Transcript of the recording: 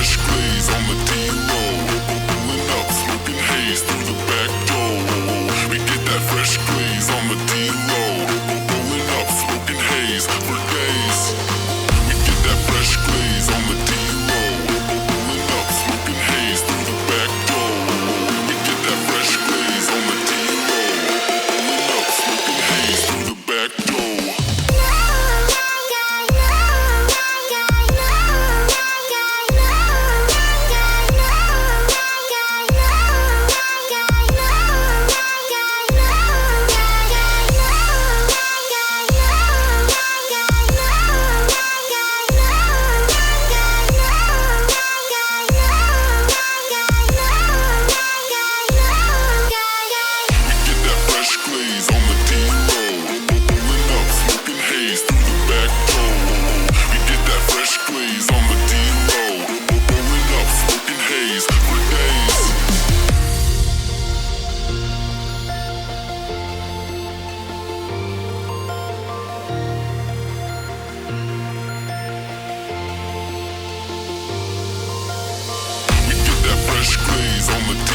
fresh glaze on the D-Road. Pulling up, smoking haze through the back door. We get that fresh glaze on the D-Road. Pulling up, smoking haze for days. We get that fresh glaze on the D-Road. Pulling up, smoking haze through the back door. We get that fresh glaze on the D-Road. Pulling up, smoking haze through the back door. Glaze on the D-Road. Pulling up, smoking haze through the back door. We get that fresh glaze on the D-Road. Pulling up, smoking haze for days. We get that fresh glaze on the D-Road.